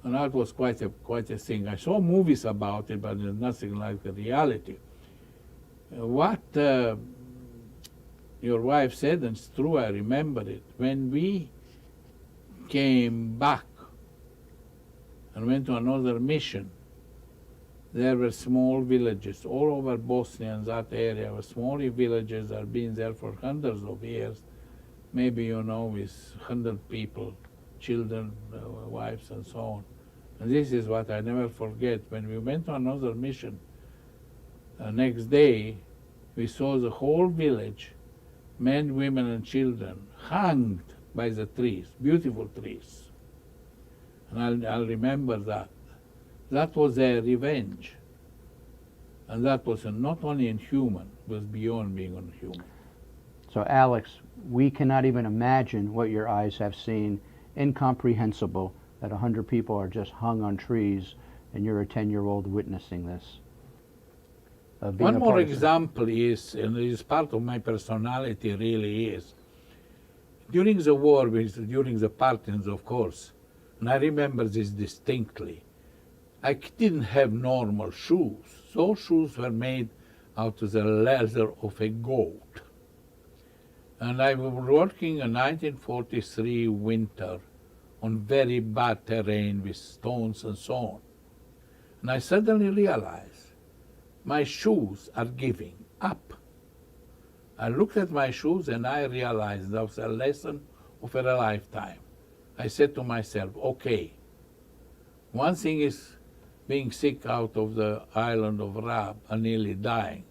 [SPEAKER 7] And that was quite a thing. I saw movies about it, but there's nothing like the reality. What your wife said, and it's true, I remember it, when we came back and went to another mission, there were small villages all over Bosnia and that area, were small villages that have been there for hundreds of years, maybe, with 100 people, children, wives, and so on. And this is what I never forget. When we went to another mission, next day, we saw the whole village, men, women, and children, hanged by the trees, beautiful trees. And I'll remember that. That was their revenge. And that was not only inhuman, it was beyond being inhuman.
[SPEAKER 5] So Alex, we cannot even imagine what your eyes have seen. Incomprehensible that 100 people are just hung on trees and you're a 10-year-old witnessing this.
[SPEAKER 7] One more example is, and it is part of my personality really is, during the war, during the partisans, of course, and I remember this distinctly, I didn't have normal shoes. Those shoes were made out of the leather of a goat. And I was working in 1943 winter on very bad terrain with stones and so on. And I suddenly realized my shoes are giving up. I looked at my shoes and I realized that was a lesson of a lifetime. I said to myself, okay, one thing is being sick out of the island of Rab and nearly dying.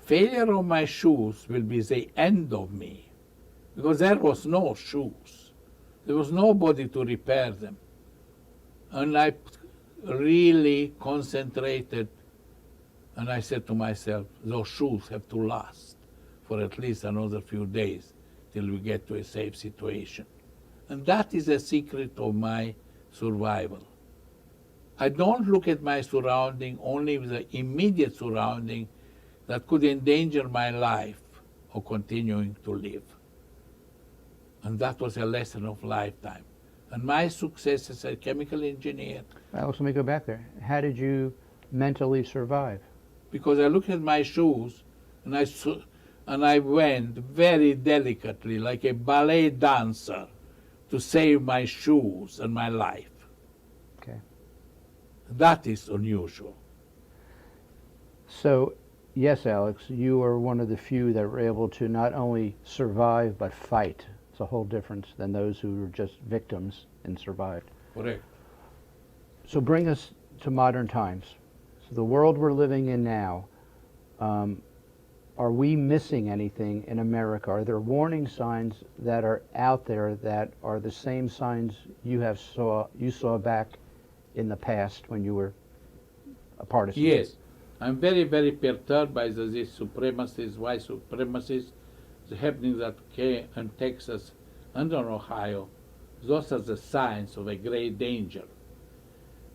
[SPEAKER 7] Failure of my shoes will be the end of me, because there was no shoes. There was nobody to repair them. And I really concentrated, and I said to myself, those shoes have to last for at least another few days till we get to a safe situation. And that is the secret of my survival. I don't look at my surrounding only with the immediate surrounding that could endanger my life or continuing to live. And that was a lesson of lifetime. And my success as a chemical engineer.
[SPEAKER 5] Alex, let me go back there. How did you mentally survive?
[SPEAKER 7] Because I looked at my shoes and I went very delicately, like a ballet dancer, to save my shoes and my life.
[SPEAKER 5] Okay.
[SPEAKER 7] That is unusual.
[SPEAKER 5] So, yes, Alex, you are one of the few that were able to not only survive but fight. It's a whole difference than those who were just victims and survived.
[SPEAKER 7] Correct.
[SPEAKER 5] So bring us to modern times. So the world we're living in now, are we missing anything in America? Are there warning signs that are out there that are the same signs you saw back in the past when you were a partisan?
[SPEAKER 7] Yes. I'm very, very perturbed by these supremacists, white supremacists, the happenings that came in Texas and in Ohio. Those are the signs of a great danger.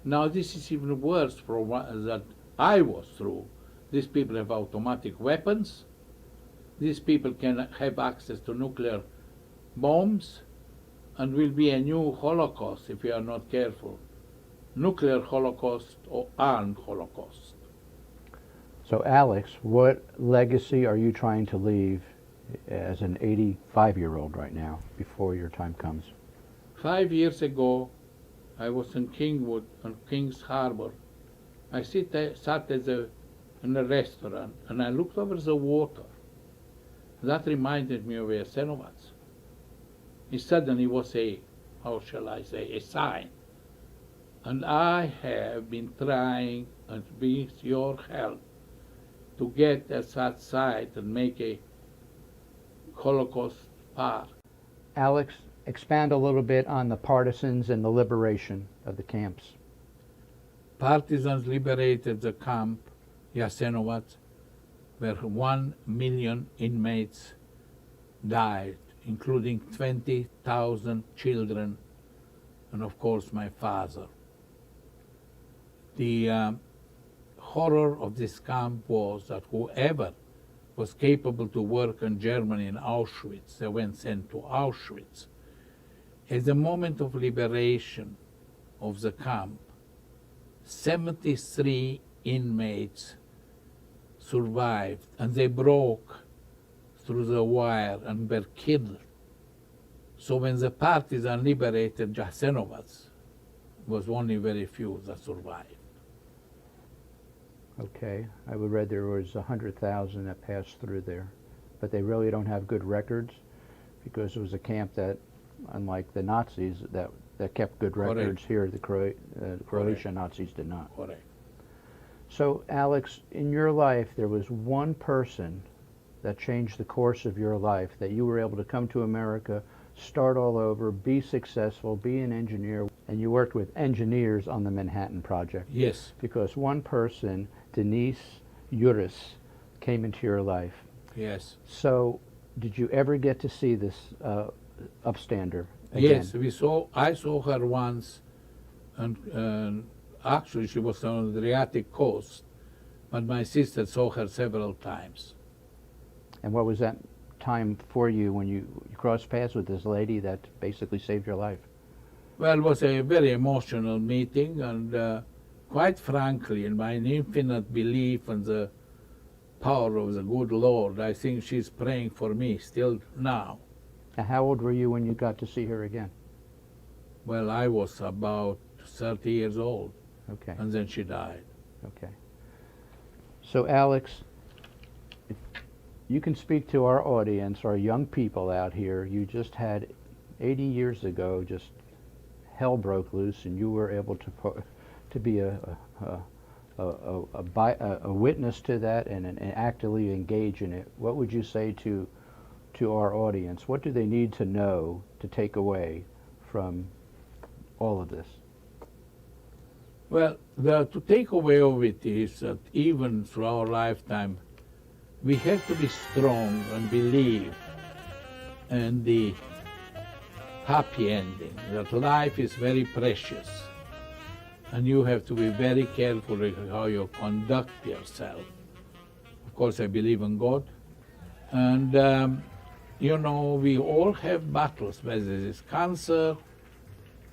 [SPEAKER 7] Now this is even worse from what that I was through. These people have automatic weapons. These people can have access to nuclear bombs, and will be a new Holocaust if we are not careful. Nuclear Holocaust or armed Holocaust.
[SPEAKER 5] So Alex, what legacy are you trying to leave as an 85-year-old right now before your time comes?
[SPEAKER 7] 5 years ago, I was in Kingwood on Kings Harbor. I sat in a restaurant and I looked over the water. That reminded me of Yasenovats. It suddenly was how shall I say, a sign. And I have been trying, and with your help, to get at that site and make a Holocaust park.
[SPEAKER 5] Alex, expand a little bit on the partisans and the liberation of the camps.
[SPEAKER 7] Partisans liberated the camp, Yasenovats, where 1 million inmates died, including 20,000 children, and of course my father. The horror of this camp was that whoever was capable to work in Germany in Auschwitz, they were sent to Auschwitz. At the moment of liberation of the camp, 73 inmates survived, and they broke through the wire and were killed. So when the partisans liberated Jasenovats, it was only very few that survived.
[SPEAKER 5] Okay, I read there was 100,000 that passed through there, but they really don't have good records because it was a camp that, unlike the Nazis, that kept good records. Here, the Croatian Nazis did not.
[SPEAKER 7] Correct.
[SPEAKER 5] So, Alex, in your life, there was one person that changed the course of your life, that you were able to come to America, start all over, be successful, be an engineer, and you worked with engineers on the Manhattan Project.
[SPEAKER 7] Yes.
[SPEAKER 5] Because one person, Denise Uris, came into your life.
[SPEAKER 7] Yes.
[SPEAKER 5] So, did you ever get to see this upstander again?
[SPEAKER 7] Yes, I saw her once, and actually she was on the Adriatic coast, but my sister saw her several times.
[SPEAKER 5] And what was that time for you when you crossed paths with this lady that basically saved your life?
[SPEAKER 7] Well, it was a very emotional meeting, and quite frankly, in my infinite belief in the power of the good Lord, I think she's praying for me still now.
[SPEAKER 5] Now, how old were you when you got to see her again?
[SPEAKER 7] Well, I was about 30 years old,
[SPEAKER 5] Okay.
[SPEAKER 7] and then she died.
[SPEAKER 5] Okay. So Alex, if you can speak to our audience, our young people out here. You just had 80 years ago, just hell broke loose, and you were able to be a witness to that and actively engage in it. What would you say to our audience? What do they need to know to take away from all of this?
[SPEAKER 7] Well, the to take away of it is that even through our lifetime, we have to be strong and believe in the happy ending, that life is very precious. And you have to be very careful with how you conduct yourself. Of course, I believe in God. And, you know, we all have battles, whether it's cancer,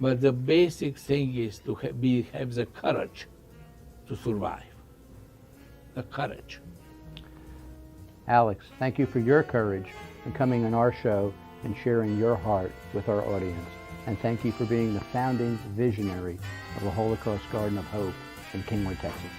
[SPEAKER 7] but the basic thing is to have the courage to survive. The courage.
[SPEAKER 5] Alex, thank you for your courage in coming on our show and sharing your heart with our audience. And thank you for being the founding visionary of the Holocaust Garden of Hope in Kingwood, Texas.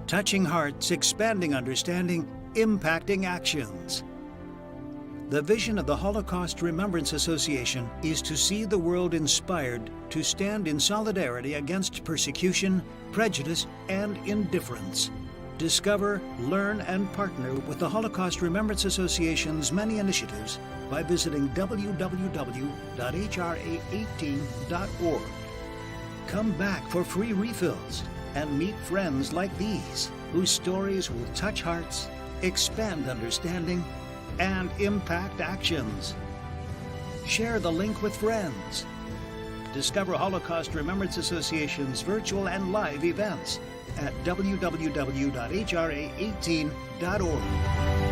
[SPEAKER 4] Touching hearts, expanding understanding, impacting actions. The vision of the Holocaust Remembrance Association is to see the world inspired to stand in solidarity against persecution, prejudice, and indifference. Discover, learn, and partner with the Holocaust Remembrance Association's many initiatives by visiting www.hra18.org. Come back for free refills and meet friends like these, whose stories will touch hearts, expand understanding, and impact actions. Share the link with friends. Discover Holocaust Remembrance Association's virtual and live events at www.hra18.org.